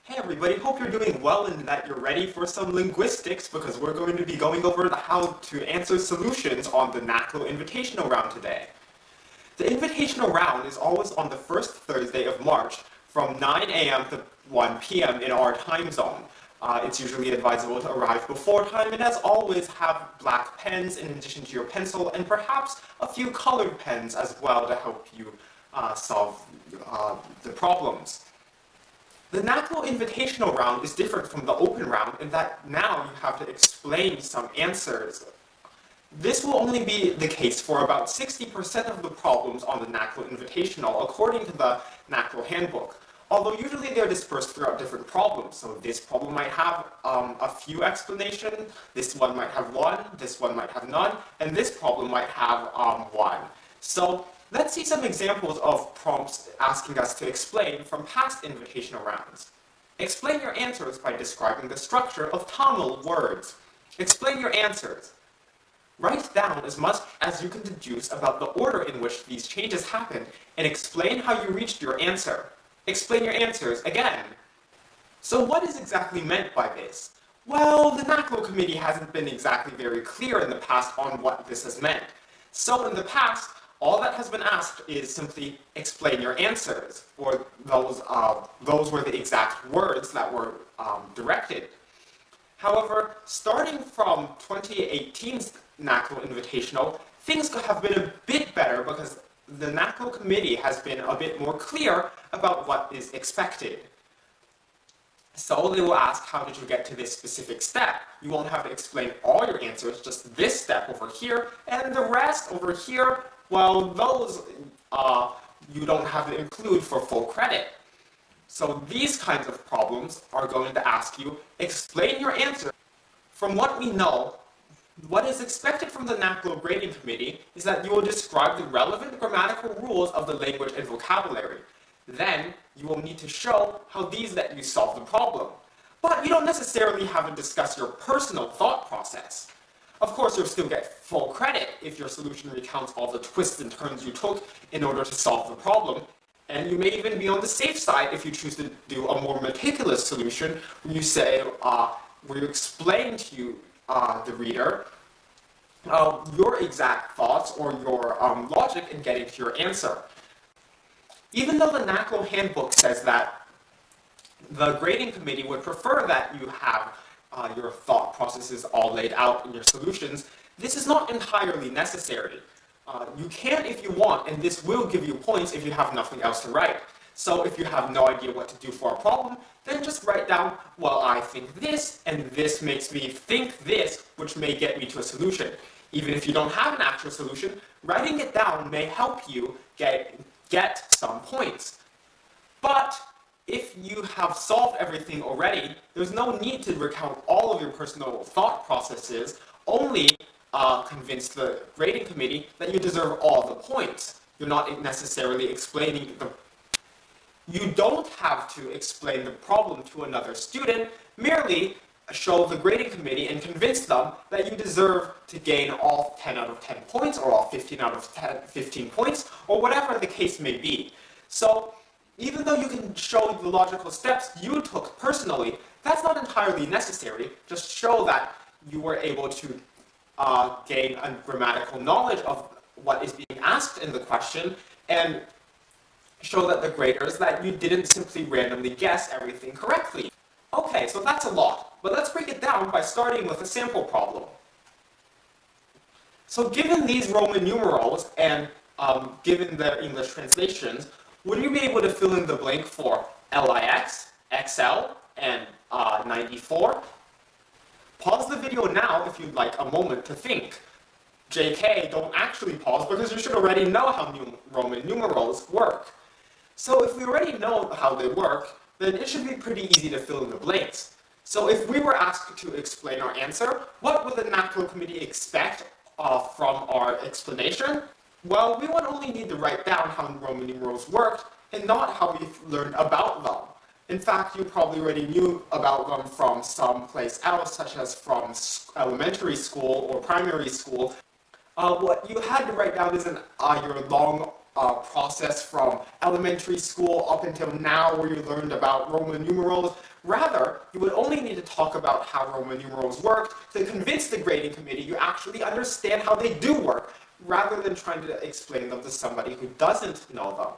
Hey everybody, hope you're doing well and that you're ready for some linguistics because we're going to be going over how to answer solutions on the NACLO invitational round today. The invitational round is always on the first Thursday of March from 9 a.m. to 1 p.m. in our time zone. It's usually advisable to arrive before time and as always have black pens in addition to your pencil and perhaps a few colored pens as well to help you solve the problems. The NACLO invitational round is different from the open round in that now you have to explain some answers. This will only be the case for about 60% of the problems on the NACLO invitational according to the NACLO handbook, although usually they're dispersed throughout different problems. So this problem might have a few explanations, this one might have one, this one might have none, and this problem might have one. So let's see some examples of prompts asking us to explain from past invitational rounds. Explain your answers by describing the structure of Tamil words. Explain your answers. Write down as much as you can deduce about the order in which these changes happened and explain how you reached your answer. Explain your answers again. So what is exactly meant by this? Well, the NACLO committee hasn't been exactly very clear in the past on what this has meant. So in the past, all that has been asked is simply explain your answers, or those were the exact words that were directed. However, starting from 2018's NACLO Invitational, things have been a bit better because the NACLO committee has been a bit more clear about what is expected. So they will ask, how did you get to this specific step? You won't have to explain all your answers, just this step over here, and the rest over here, well, those you don't have to include for full credit. So these kinds of problems are going to ask you, explain your answer. From what we know, what is expected from the NACLO grading committee is that you will describe the relevant grammatical rules of the language and vocabulary. Then, you will need to show how these let you solve the problem. But you don't necessarily have to discuss your personal thought process. Of course, you'll still get full credit if your solution recounts all the twists and turns you took in order to solve the problem, and you may even be on the safe side if you choose to do a more meticulous solution where you say, where you explain to the reader your exact thoughts or your logic in getting to your answer. Even though the NACLO handbook says that the grading committee would prefer that you have your thought processes all laid out in your solutions, this is not entirely necessary. You can if you want, and this will give you points if you have nothing else to write. So if you have no idea what to do for a problem, then just write down, well, I think this, and this makes me think this, which may get me to a solution. Even if you don't have an actual solution, writing it down may help you get some points. But if you have solved everything already, there's no need to recount all of your personal thought processes, only convince the grading committee that you deserve all the points. You're not necessarily explaining You don't have to explain the problem to another student, merely show the grading committee and convince them that you deserve to gain all 10 out of 10 points, or all 15 out of 15 points, or whatever the case may be. So, even though you can show the logical steps you took personally, that's not entirely necessary. Just show that you were able to gain a grammatical knowledge of what is being asked in the question, and show that the graders that you didn't simply randomly guess everything correctly. Okay, so that's a lot, but let's break it down by starting with a sample problem. So given these Roman numerals and given the English translations, would you be able to fill in the blank for LIX, XL, and 94? Pause the video now if you'd like a moment to think. JK, don't actually pause because you should already know how Roman numerals work. So if we already know how they work, then it should be pretty easy to fill in the blanks. So if we were asked to explain our answer, what would the NACLO committee expect from our explanation? Well, we would only need to write down how Roman numerals worked and not how we learned about them. In fact, you probably already knew about them from someplace else, such as from elementary school or primary school. What you had to write down isn't your long process from elementary school up until now where you learned about Roman numerals. Rather, you would only need to talk about how Roman numerals worked to convince the grading committee you actually understand how they do work, rather than trying to explain them to somebody who doesn't know them.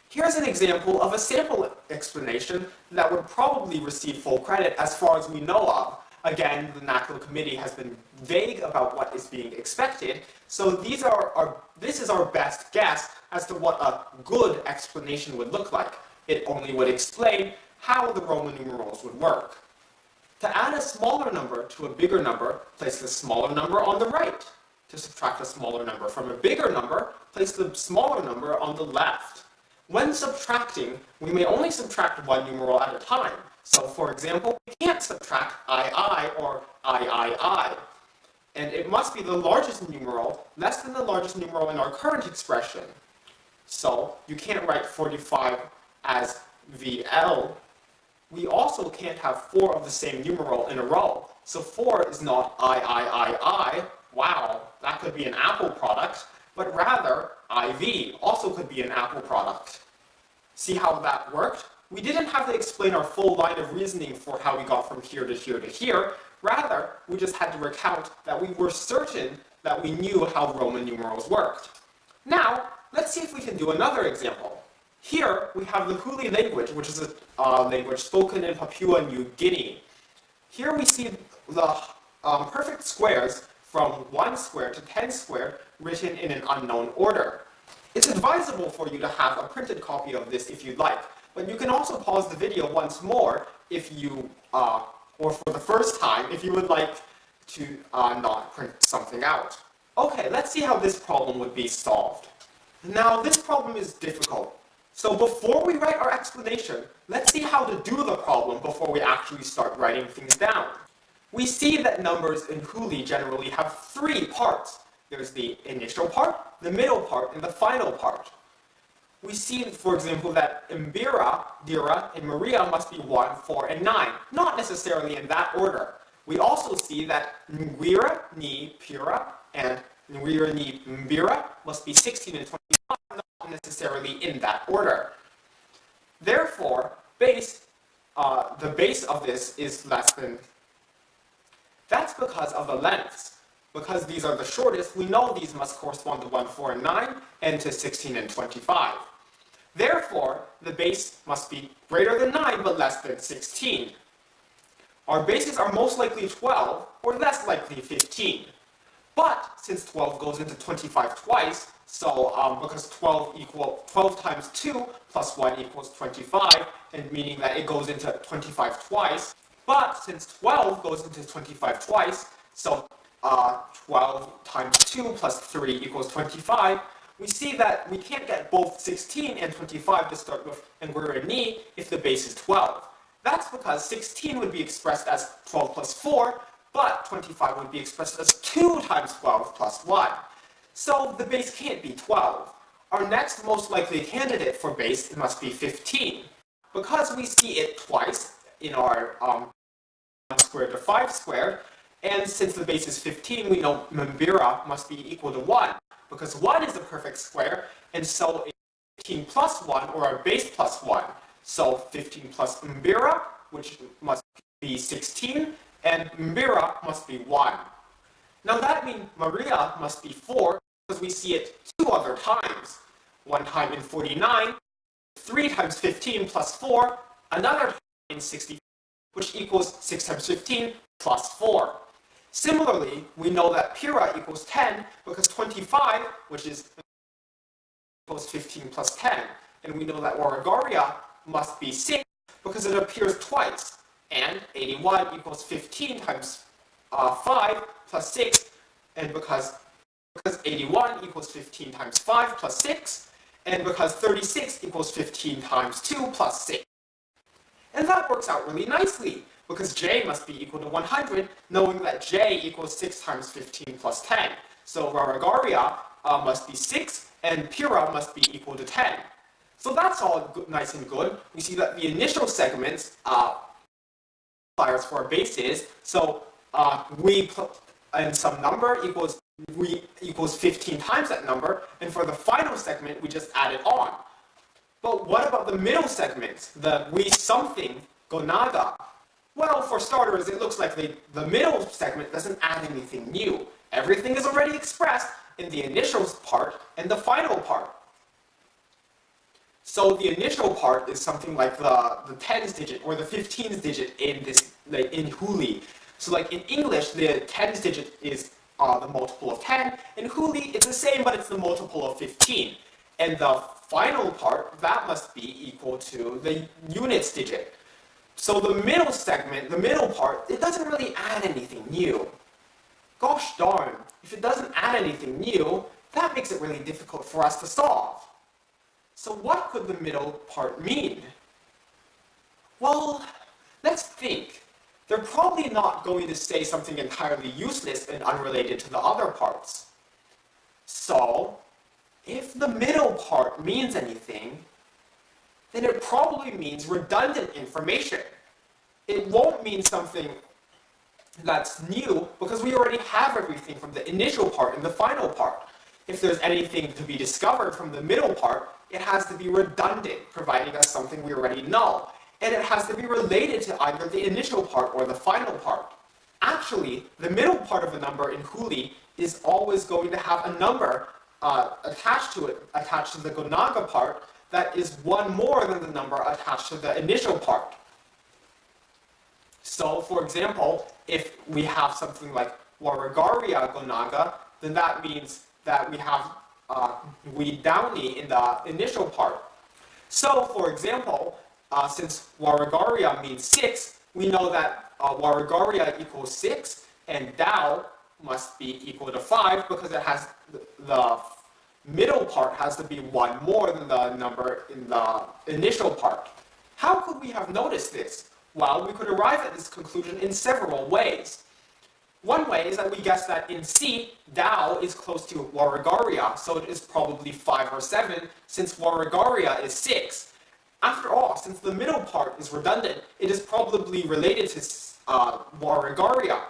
Here's an example of a sample explanation that would probably receive full credit as far as we know of. Again, the NACLO committee has been vague about what is being expected, so this is our best guess as to what a good explanation would look like. It only would explain how the Roman numerals would work. To add a smaller number to a bigger number, place the smaller number on the right. To subtract a smaller number from a bigger number, place the smaller number on the left. When subtracting, we may only subtract one numeral at a time. So, for example, we can't subtract II or III. And it must be the largest numeral less than the largest numeral in our current expression. So, you can't write 45 as VL. We also can't have 4 of the same numeral in a row. So 4 is not I. Wow, that could be an apple product. But rather, IV also could be an apple product. See how that worked? We didn't have to explain our full line of reasoning for how we got from here to here to here. Rather, we just had to recount that we were certain that we knew how Roman numerals worked. Now, let's see if we can do another example. Here, we have the Huli language, which is a language spoken in Papua New Guinea. Here we see the perfect squares from 1 squared to 10 squared written in an unknown order. It's advisable for you to have a printed copy of this if you'd like, but you can also pause the video once more if you, or for the first time, if you would like to not print something out. Okay, let's see how this problem would be solved. Now, this problem is difficult. So before we write our explanation, let's see how to do the problem before we actually start writing things down. We see that numbers in Huli generally have 3 parts. There's the initial part, the middle part, and the final part. We see, for example, that Mbira, Dira, and Maria must be 1, 4, and 9, not necessarily in that order. We also see that Nwira, Ni, Pira, and Nwira, Ni, Mbira must be 16 and 25, not necessarily in that order. Therefore, the base of this is less than. That's because of the lengths. Because these are the shortest, we know these must correspond to 1, 4, and 9, and to 16 and 25. Therefore, the base must be greater than 9, but less than 16. Our bases are most likely 12, or less likely 15. But, since 12 goes into 25 twice, so because 12 times 2 plus 1 equals 25, and meaning that it goes into 25 twice. But, since 12 goes into 25 twice, so 12 times 2 plus 3 equals 25, we see that we can't get both 16 and 25 to start with Nwira Ni if the base is 12. That's because 16 would be expressed as 12 plus 4, but 25 would be expressed as 2 times 12 plus 1. So the base can't be 12. Our next most likely candidate for base must be 15. Because we see it twice in our 1 squared to 5 squared, and since the base is 15, we know Mbira must be equal to 1, because 1 is the perfect square, and so 15 plus 1, or our base plus 1. So 15 plus Mbira, which must be 16, and Mbira must be 1. Now that means Maria must be 4, because we see it 2 other times. One time in 49, 3 times 15 plus 4, another time in 60, which equals 6 times 15 plus 4. Similarly, we know that Pira equals 10 because 25, which is equals 15 plus 10. And we know that Waragaria must be 6 because it appears twice. And 81 equals 15 times 5 plus 6. And because 81 equals 15 times 5 plus 6. And because 36 equals 15 times 2 plus 6. And that works out really nicely, because j must be equal to 100, knowing that j equals 6 times 15 plus 10. So Waragaria must be 6, and Pira must be equal to 10. So that's all good, nice and good. We see that the initial segments multipliers for our bases, so we put in some number equals we equals 15 times that number, and for the final segment, we just add it on. But what about the middle segment, the we something gonaga? Well, for starters, it looks like the middle segment doesn't add anything new. Everything is already expressed in the initial part and the final part. So the initial part is something like the tens digit or the 15s digit in this, like in Huli. So like in English, the tens digit is the multiple of 10. In Huli, it's the same, but it's the multiple of 15. And the final part, that must be equal to the units digit. So the middle segment, the middle part, it doesn't really add anything new. Gosh darn, if it doesn't add anything new, that makes it really difficult for us to solve. So what could the middle part mean? Well, let's think. They're probably not going to say something entirely useless and unrelated to the other parts. So, if the middle part means anything, then it probably means redundant information. It won't mean something that's new because we already have everything from the initial part and the final part. If there's anything to be discovered from the middle part, it has to be redundant, providing us something we already know. And it has to be related to either the initial part or the final part. Actually, the middle part of a number in Huli is always going to have a number attached to it, attached to the gonaga part, that is one more than the number attached to the initial part. So, for example, if we have something like waragaria gonaga, then that means that we have we downy in the initial part. So, for example, since waragaria means 6, we know that waragaria equals 6, and dao must be equal to 5 because it has the middle part has to be one more than the number in the initial part. How could we have noticed this? Well, we could arrive at this conclusion in several ways. One way is that we guess that in C, dao is close to waragaria, so it is probably 5 or 7, since waragaria is 6. After all, since the middle part is redundant, it is probably related to waragaria.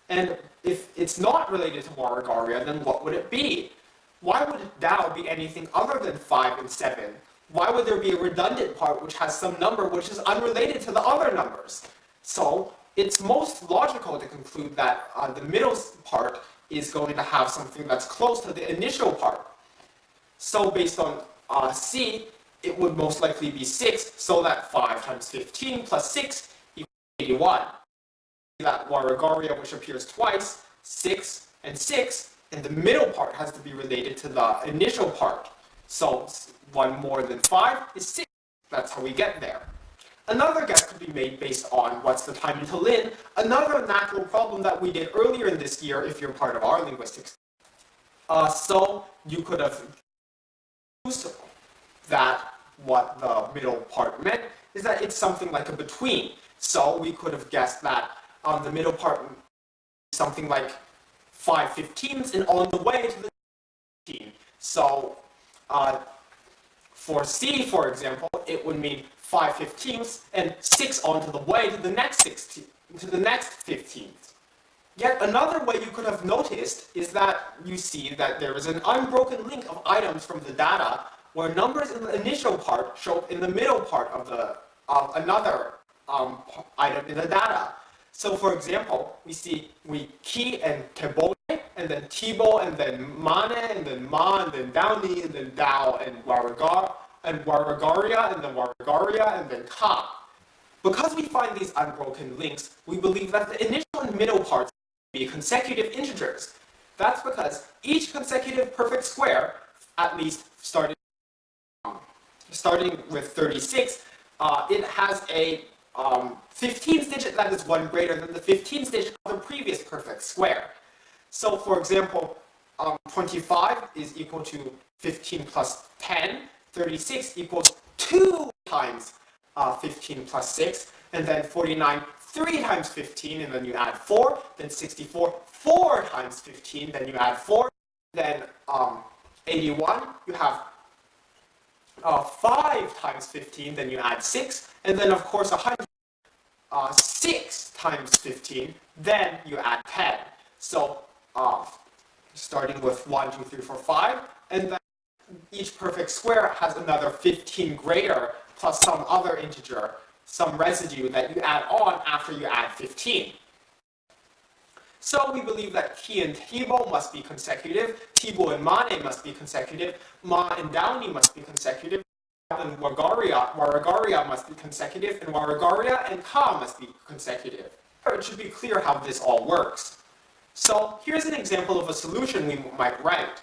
And if it's not related to waragaria, then what would it be? Why would dao be anything other than 5 and 7? Why would there be a redundant part which has some number which is unrelated to the other numbers? So, it's most logical to conclude that the middle part is going to have something that's close to the initial part. So based on C, it would most likely be 6, so that 5 times 15 plus 6 equals 81. That waragaria, which appears twice, 6 and 6, and the middle part has to be related to the initial part. So 1 more than 5 is 6. That's how we get there. Another guess could be made based on what's the time until in, another NACLO problem that we did earlier in this year if you're part of our linguistics. So you could have used that what the middle part meant is that it's something like a between. So we could have guessed that the middle part is something like 5/15 and on the way to the 15. So for C, for example, it would mean 5/15 and 6 on to the way to the next 16, to the next 15th. Yet another way you could have noticed is that you see that there is an unbroken link of items from the data where numbers in the initial part show up in the middle part of another item in the data. So for example, we see ki and tebole, and then tibo, and then mane, and then ma, and then downy, and then dao, and waragaria, and then waragaria, and then ka. Because we find these unbroken links, we believe that the initial and middle parts be consecutive integers. That's because each consecutive perfect square, at least starting with 36, it has a 15th digit that is 1 greater than the 15th digit of the previous perfect square. So for example, 25 is equal to 15 plus 10, 36 equals 2 times 15 plus 6, and then 49, 3 times 15, and then you add 4, then 64, 4 times 15, then you add 4, then 81, you have 5 times 15, then you add 6, and then of course 100, 6 times 15, then you add 10. So starting with 1, 2, 3, 4, 5, and then each perfect square has another 15 greater plus some other integer, some residue that you add on after you add 15. So we believe that Ki and Thibault must be consecutive, Thibault and Mane must be consecutive, Ma and Downey must be consecutive, and Waragaria must be consecutive, and Waragaria and Ka must be consecutive. It should be clear how this all works. So here's an example of a solution we might write.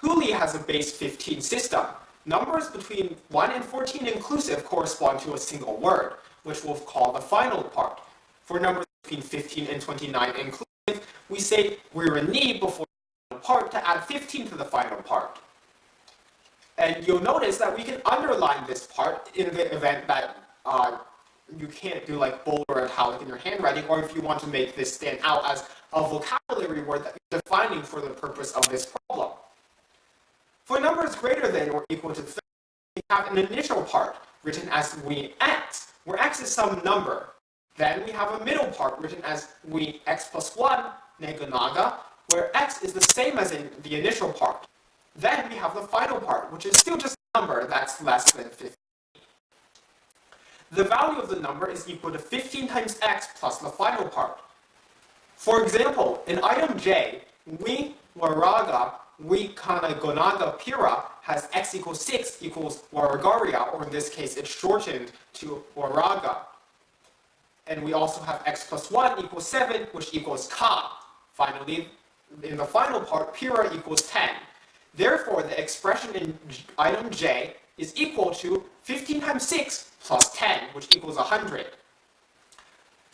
Huli has a base 15 system. Numbers between 1 and 14 inclusive correspond to a single word, which we'll call the final part. For numbers between 15 and 29 inclusive, we say we're in need before the final part to add 15 to the final part. And you'll notice that we can underline this part in the event that you can't do like bold or italic in your handwriting, or if you want to make this stand out as a vocabulary word that you're defining for the purpose of this problem. For numbers greater than or equal to 30, we have an initial part written as we x, where x is some number. Then we have a middle part written as we x plus 1, neganaga, where x is the same as in the initial part. Then we have the final part, which is still just a number that's less than 15. The value of the number is equal to 15 times x plus the final part. For example, in item J, we waraga, we kana gonaga pira has x equals 6 equals waragaria, or in this case it's shortened to waraga. And we also have x plus 1 equals 7, which equals ka. Finally, in the final part, pira equals 10. Therefore, the expression in item J is equal to 15 times 6 plus 10, which equals 100.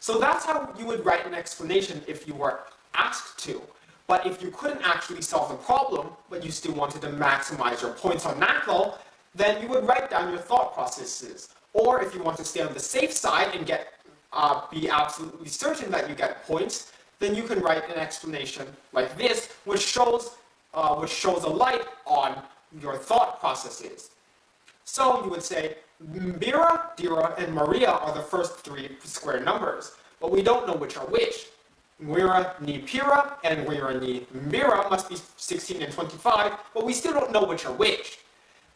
So that's how you would write an explanation if you were asked to. But if you couldn't actually solve the problem, but you still wanted to maximize your points on NACLO, then you would write down your thought processes. Or if you want to stay on the safe side and be absolutely certain that you get points, then you can write an explanation like this, which shows a light on your thought processes. So you would say, Mira, Dira, and Maria are the first 3 square numbers, but we don't know which are which. Mira ni Pira and Mira ni Mira must be 16 and 25, but we still don't know which are which.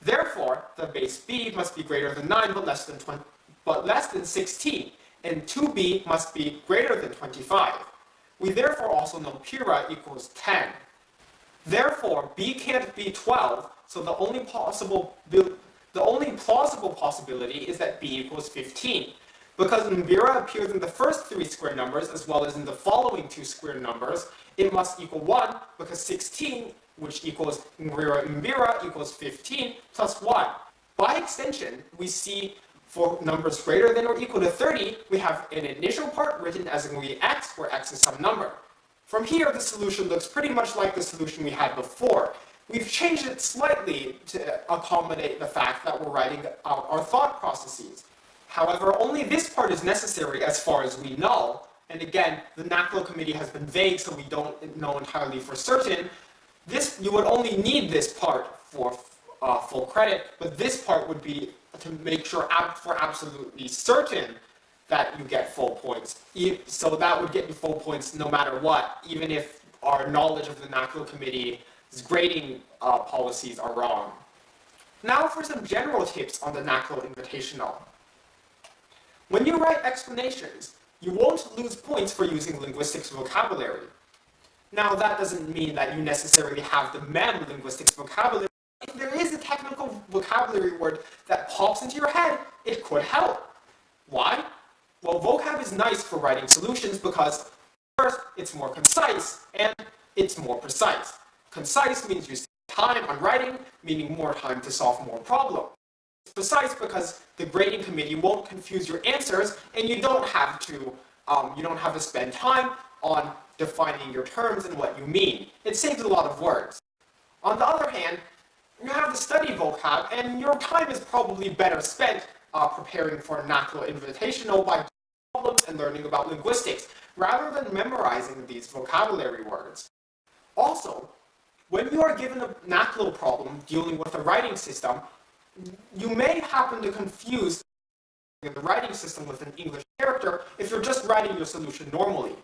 Therefore, the base b must be greater than 9 but less than 16, and 2b must be greater than 25. We therefore also know Pira equals 10. Therefore, b can't be 12, so the only plausible possibility is that b equals 15. Because Mbira appears in the first 3 square numbers as well as in the following 2 square numbers, it must equal 1 because 16, which equals Mbira equals 15 plus 1. By extension, we see for numbers greater than or equal to 30, we have an initial part written as x, where x is some number. From here, the solution looks pretty much like the solution we had before. We've changed it slightly to accommodate the fact that we're writing out our thought processes. However, only this part is necessary as far as we know. And again, the NACLO committee has been vague, so we don't know entirely for certain. You would only need this part for full credit, but this part would be to make sure for absolutely certain that you get full points. So that would get you full points no matter what, even if our knowledge of the NACLO committee's grading policies are wrong. Now for some general tips on the NACLO Invitational. When you write explanations, you won't lose points for using linguistics vocabulary. Now that doesn't mean that you necessarily have the MEM linguistics vocabulary. If there is a technical vocabulary word that pops into your head, it could help. Why? Well, vocab is nice for writing solutions because, first, it's more concise and it's more precise. Concise means you save time on writing, meaning more time to solve more problems. It's precise because the grading committee won't confuse your answers, and you don't have to spend time on defining your terms and what you mean. It saves a lot of words. On the other hand, you have to study vocab, and your time is probably better spent preparing for a NACLO Invitational by doing problems and learning about linguistics, rather than memorizing these vocabulary words. Also, when you are given a NACLO problem dealing with a writing system, you may happen to confuse the writing system with an English character if you're just writing your solution normally.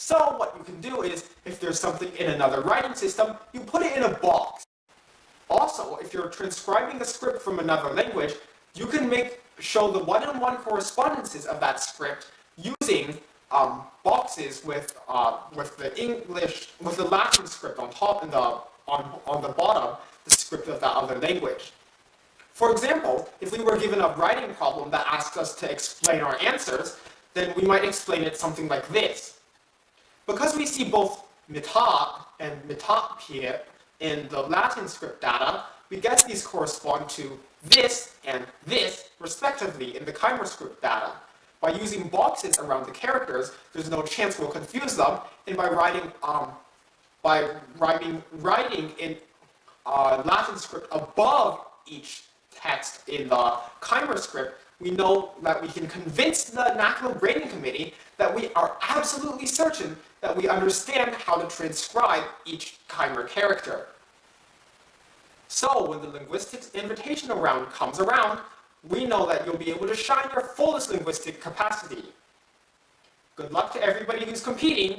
So what you can do is, if there's something in another writing system, you put it in a box. Also, if you're transcribing a script from another language, you can show the one-on-one correspondences of that script using boxes with the Latin script on top and on the bottom, the script of that other language. For example, if we were given a writing problem that asked us to explain our answers, then we might explain it something like this. Because we see both mita and mitap here in the Latin script data, we guess these correspond to this and this, respectively, in the Khmer script data. By using boxes around the characters, there's no chance we'll confuse them, and by writing in Latin script above each text in the Khmer script, we know that we can convince the NACLO grading committee that we are absolutely certain that we understand how to transcribe each Khmer character. So when the linguistics invitational round comes around, we know that you'll be able to shine your fullest linguistic capacity. Good luck to everybody who's competing.